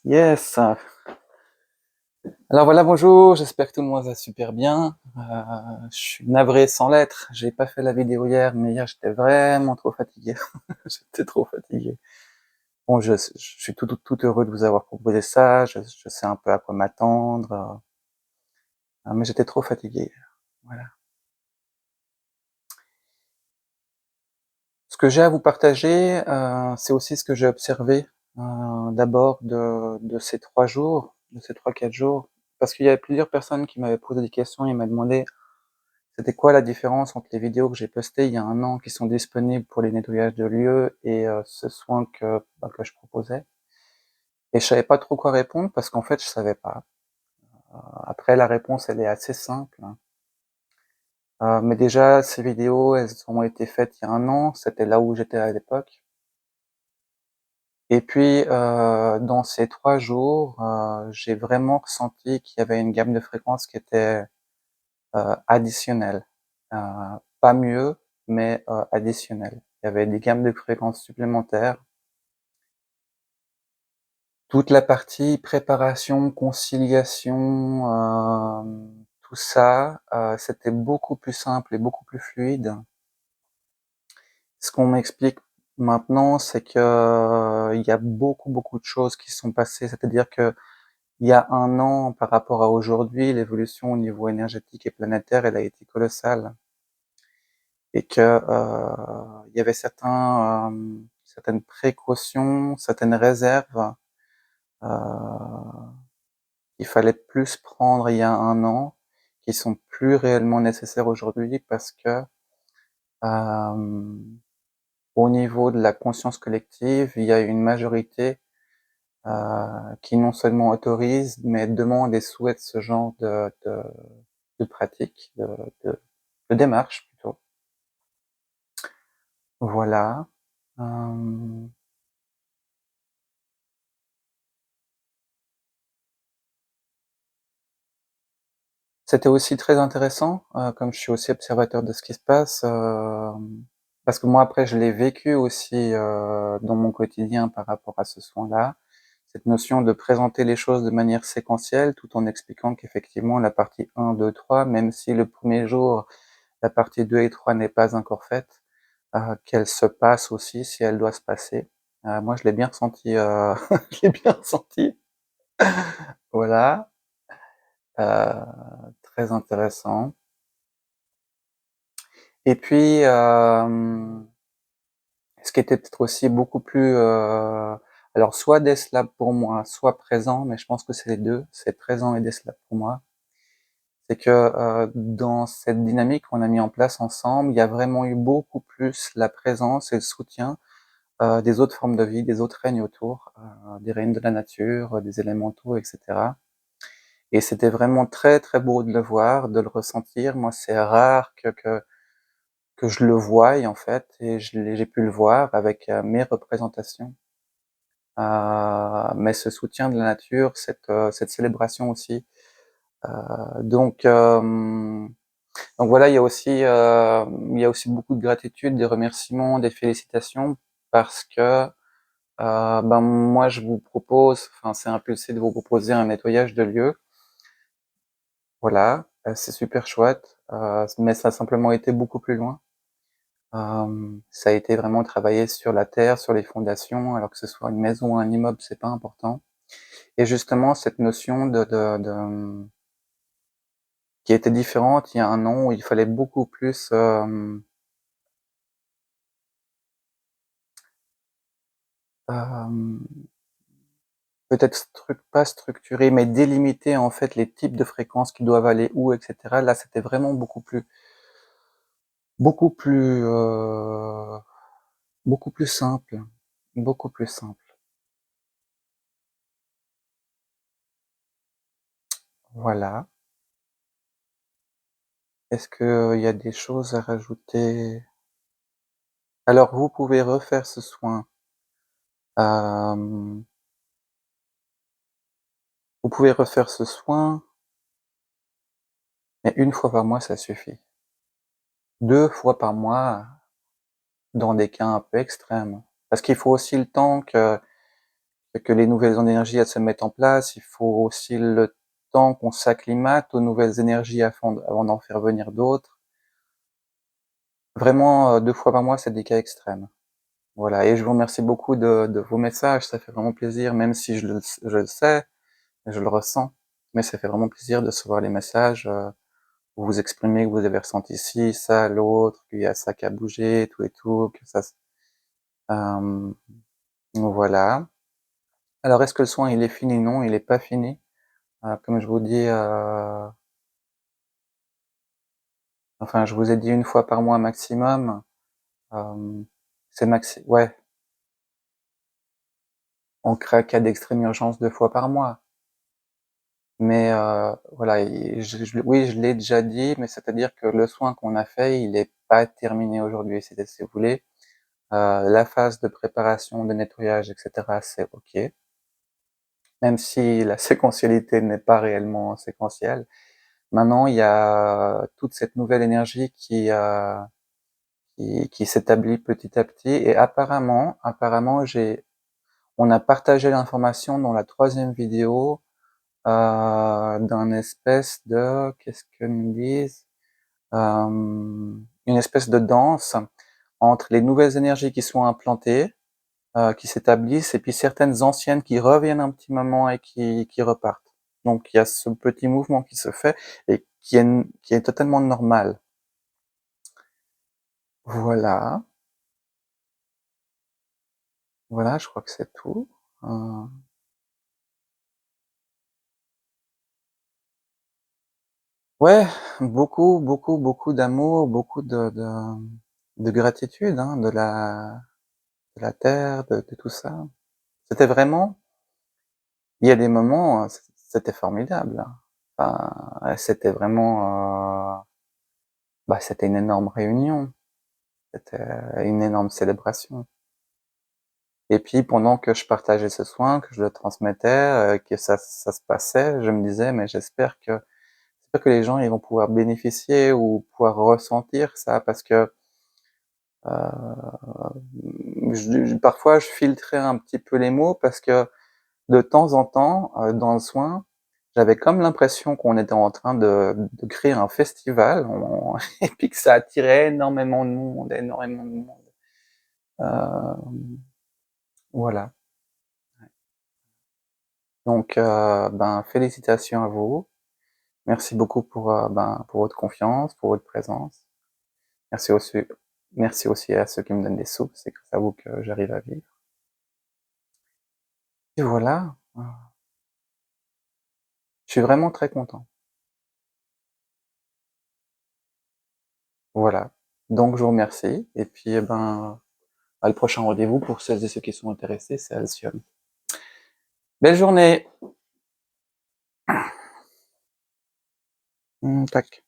Yes. Alors voilà, bonjour, j'espère que tout le monde va super bien. Je suis navré sans l'être, j'ai pas fait la vidéo hier, mais hier j'étais vraiment trop fatigué. J'étais trop fatigué. Bon, je suis tout heureux de vous avoir proposé ça, je sais un peu à quoi m'attendre, mais j'étais trop fatigué. Voilà. Ce que j'ai à vous partager, c'est aussi ce que j'ai observé, d'abord de ces 3 jours, de ces 3, 4 jours, parce qu'il y avait plusieurs personnes qui m'avaient posé des questions et m'avaient demandé: «C'était quoi la différence entre les vidéos que j'ai postées il y a 1 an qui sont disponibles pour les nettoyages de lieux et ce soin que je proposais?» Et je savais pas trop quoi répondre parce qu'en fait je savais pas. Après la réponse elle est assez simple, hein. Mais déjà ces vidéos elles ont été faites il y a 1 an, c'était là où j'étais à l'époque. Et puis, dans ces 3 jours, j'ai vraiment ressenti qu'il y avait une gamme de fréquences qui était, additionnelle. Heu, Pas mieux, mais, additionnelle. Il y avait des gammes de fréquences supplémentaires. Toute la partie préparation, conciliation, tout ça, c'était beaucoup plus simple et beaucoup plus fluide. Ce qu'on m'explique maintenant, c'est que il y a beaucoup de choses qui se sont passées. C'est-à-dire que il y a 1 an par rapport à aujourd'hui, l'évolution au niveau énergétique et planétaire, elle a été colossale et que, il y avait certaines précautions, certaines réserves, heu, qu'il fallait plus prendre il y a 1 an, qui sont plus réellement nécessaires aujourd'hui parce que, hem, au niveau de la conscience collective, il y a une majorité, qui non seulement autorise, mais demande et souhaite ce genre de pratique, de de démarche plutôt. Voilà. Hem, C'était aussi très intéressant, comme je suis aussi observateur de ce qui se passe, parce que moi après je l'ai vécu aussi, dans mon quotidien par rapport à ce soin-là. Cette notion de présenter les choses de manière séquentielle, tout en expliquant qu'effectivement la partie 1, 2, 3, même si le premier jour, la partie 2 et 3 n'est pas encore faite, qu'elle se passe aussi si elle doit se passer. Moi je l'ai bien ressenti, je l'ai bien ressenti. Voilà, très intéressant. Et puis, ce qui était peut-être aussi beaucoup plus, alors soit décelable pour moi, soit présent, mais je pense que c'est les 2, c'est présent et décelable pour moi. C'est que, dans cette dynamique qu'on a mis en place ensemble, il y a vraiment eu beaucoup plus la présence et le soutien, des autres formes de vie, des autres règnes autour, des règnes de la nature, des élémentaux et cetera. Et c'était vraiment très, très beau de le voir, de le ressentir. Moi, c'est rare que je le voie en fait et j'ai pu le voir avec, mes représentations. Mais ce soutien de la nature, cette célébration aussi, donc voilà, il y a aussi beaucoup de gratitude, des remerciements, des félicitations parce que, ben, moi je vous propose, enfin c'est impulsé de vous proposer un nettoyage de lieu. Voilà, c'est super chouette, mais ça a simplement été beaucoup plus loin. Ça a été vraiment travailler sur la terre, sur les fondations, alors que ce soit une maison ou un immeuble, c'est pas important. Et justement cette notion qui était différente il y a 1 an où il fallait beaucoup plus, hem, peut-être pas structurer, mais délimiter en fait les types de fréquences qui doivent aller où et cetera. Là, c'était vraiment beaucoup plus, beaucoup plus simple, beaucoup plus simple. Voilà. Est-ce qu'il y a des choses à rajouter? Alors vous pouvez refaire ce soin, hem, vous pouvez refaire ce soin, mais 1 fois par mois, ça suffit. 2 fois par mois, dans des cas un peu extrêmes. Parce qu'il faut aussi le temps et que les nouvelles énergies, elles se mettent en place, il faut aussi le temps qu'on s'acclimate aux nouvelles énergies avant d'en faire venir d'autres. Vraiment, 2 fois par mois, c'est des cas extrêmes. Voilà, et je vous remercie beaucoup de vos messages, ça fait vraiment plaisir, même si je le sais, je le ressens, mais ça fait vraiment plaisir de recevoir les messages, où vous exprimez que vous avez ressenti ci, ça, l'autre, qu'il y a ça qui a bougé, tout et tout, que ça s hem, voilà. Alors est-ce que le soin il est fini? Non, il est pas fini. Comme je vous dis, enfin je vous ai dit une fois par mois maximum, hem, c'est maxi ouais, on crée un cas d'extrême urgence 2 fois par mois. Mais voilà, et oui, je l'ai déjà dit, mais c'est-à-dire que le soin qu'on a fait, il est pas terminé aujourd'hui. C'est si vous voulez, la phase de préparation, de nettoyage et cetera, c'est OK, même si la séquentialité n'est pas réellement séquentielle. Maintenant, il y a toute cette nouvelle énergie qui s'établit petit à petit et apparemment on a partagé l'information dans la 3e vidéo, d'un espèce de qu'est-ce qu'ils me disent? Une espèce de danse entre les nouvelles énergies qui sont implantées, qui s'établissent et puis certaines anciennes qui reviennent un petit moment et qui repartent. Donc il y a ce petit mouvement qui se fait et qui est totalement normal. Voilà, voilà, je crois que c'est tout. Heu, ouais, beaucoup, beaucoup, beaucoup d'amour, beaucoup de gratitude, hein, de la terre, de tout ça. C'était vraiment il y a des moments, c'était formidable, hein. Enfin, c'était vraiment, bah, c'était une énorme réunion, c'était une énorme célébration et puis pendant que je partageais ce soin, que je le transmettais, que ça se passait, je me disais: «Mais j'espère que les gens, ils vont pouvoir bénéficier ou pouvoir ressentir ça» parce que, parfois je filtrais un petit peu les mots parce que de temps en temps, dans le soin, j'avais comme l'impression qu'on était en train de créer un festival, on et puis que ça attirait énormément de monde, énormément de monde. Voilà. Donc ben, félicitations à vous. Merci beaucoup pour votre confiance, pour votre présence. Merci aussi merci aussi à ceux qui me donnent des sous, c'est grâce à vous que j'arrive à vivre. Et voilà, je suis vraiment très content. Voilà. Donc je vous remercie et puis, eh ben, à le prochain rendez-vous pour celles et ceux qui sont intéressés, c'est Alcyone. Belle journée! Tac.